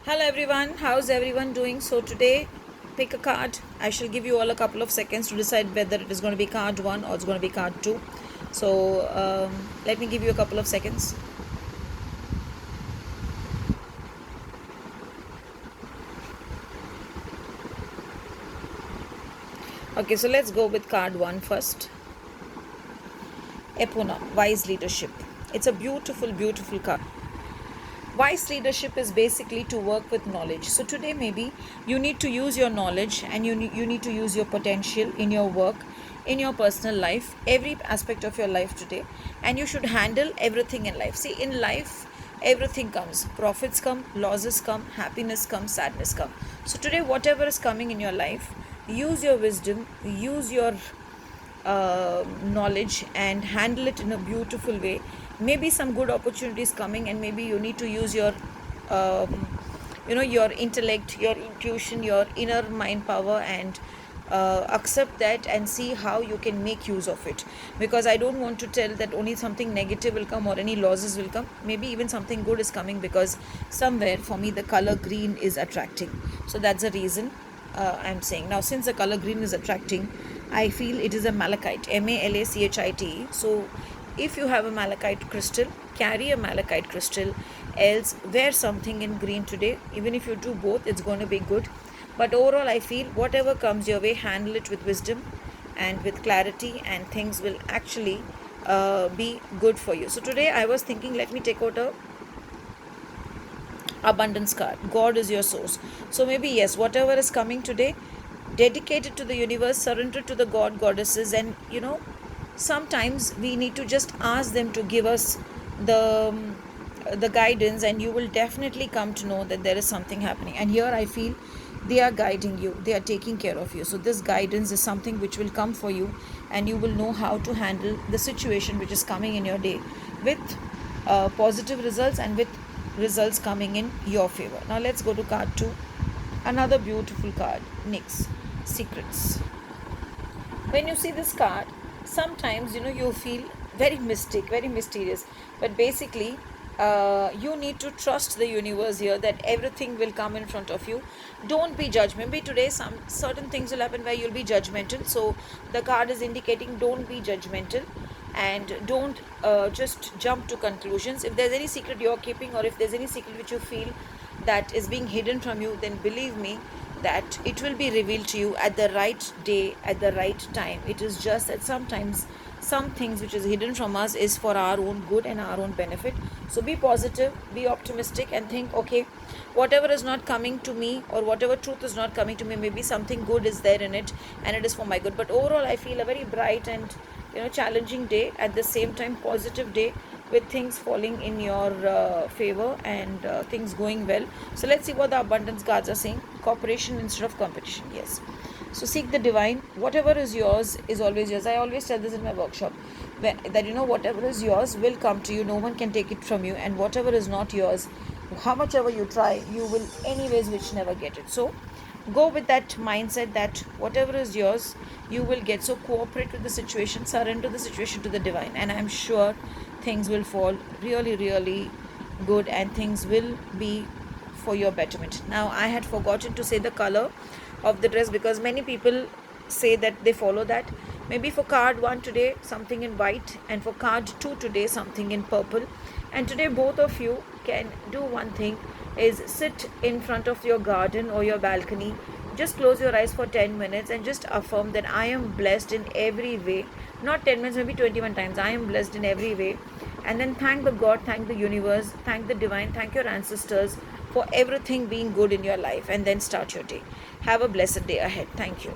Hello everyone, how's everyone doing? So today, pick a card. I shall give you all a couple of seconds to decide whether it is going to be card 1 or it's going to be card 2. So let me give you a couple of seconds. Okay, so let's go with card 1 first. Epona, Wise Leadership. It's a beautiful, beautiful card. Wise leadership is basically to work with knowledge. So today maybe you need to use your knowledge and you need to use your potential in your work, in your personal life, every aspect of your life today, and you should handle everything in life. See, in life everything comes. Profits come, losses come, happiness comes, sadness come. So today whatever is coming in your life, use your wisdom, use your knowledge and handle it in a beautiful way. Maybe some good opportunities coming, and maybe you need to use your your intellect, your intuition, your inner mind power, and accept that and see how you can make use of it. Because I don't want to tell that only something negative will come or any losses will come. Maybe even something good is coming, because somewhere for me the color green is attracting. So that's the reason I'm saying. Now since the color green is attracting, I feel it is a malachite, malachite. So if you have a malachite crystal, carry a malachite crystal, else wear something in green today. Even if you do both, it's going to be good. But overall I feel whatever comes your way, handle it with wisdom and with clarity, and things will actually be good for you. So today I was thinking, let me take out a abundance card. God is your source. So maybe yes, whatever is coming today, dedicate it to the universe, surrender to the god goddesses, and sometimes we need to just ask them to give us the guidance, and you will definitely come to know that there is something happening. And here I feel they are guiding you, they are taking care of you. So this guidance is something which will come for you, and you will know how to handle the situation which is coming in your day with positive results, and with results coming in your favor. Now let's go to card 2. Another beautiful card, Nyx, Secrets. When you see this card, sometimes you feel very mystic, very mysterious, but basically you need to trust the universe here, that everything will come in front of you. Don't be judged. Maybe today some certain things will happen where you'll be judgmental. So the card is indicating don't be judgmental, and don't just jump to conclusions. If there's any secret you're keeping, or if there's any secret which you feel that is being hidden from you, then believe me that it will be revealed to you at the right day, at the right time. It is just that sometimes some things which is hidden from us is for our own good and our own benefit. So be positive, be optimistic, and think, okay, whatever is not coming to me, or whatever truth is not coming to me, maybe something good is there in it, and it is for my good. But overall I feel a very bright and challenging day, at the same time positive day, with things falling in your favor, and things going well. So let's see what the abundance cards are saying. Cooperation instead of competition. Yes. So seek the divine. Whatever is yours is always yours. I always tell this in my workshop, that whatever is yours will come to you. No one can take it from you. And whatever is not yours, how much ever you try, you will anyways which never get it. So go with that mindset that whatever is yours you will get. So cooperate with the situation, surrender the situation to the divine, and I'm sure things will fall really, really good, and things will be for your betterment. Now I had forgotten to say the color of the dress, because many people say that they follow that. Maybe for card 1 today something in white, and for card 2 today something in purple. And today both of you can do one thing, is sit in front of your garden or your balcony. Just close your eyes for 10 minutes and just affirm that I am blessed in every way. Not 10 minutes, maybe 21 times. I am blessed in every way. And then thank the God, thank the universe, thank the divine, thank your ancestors for everything being good in your life, and then start your day. Have a blessed day ahead. Thank you.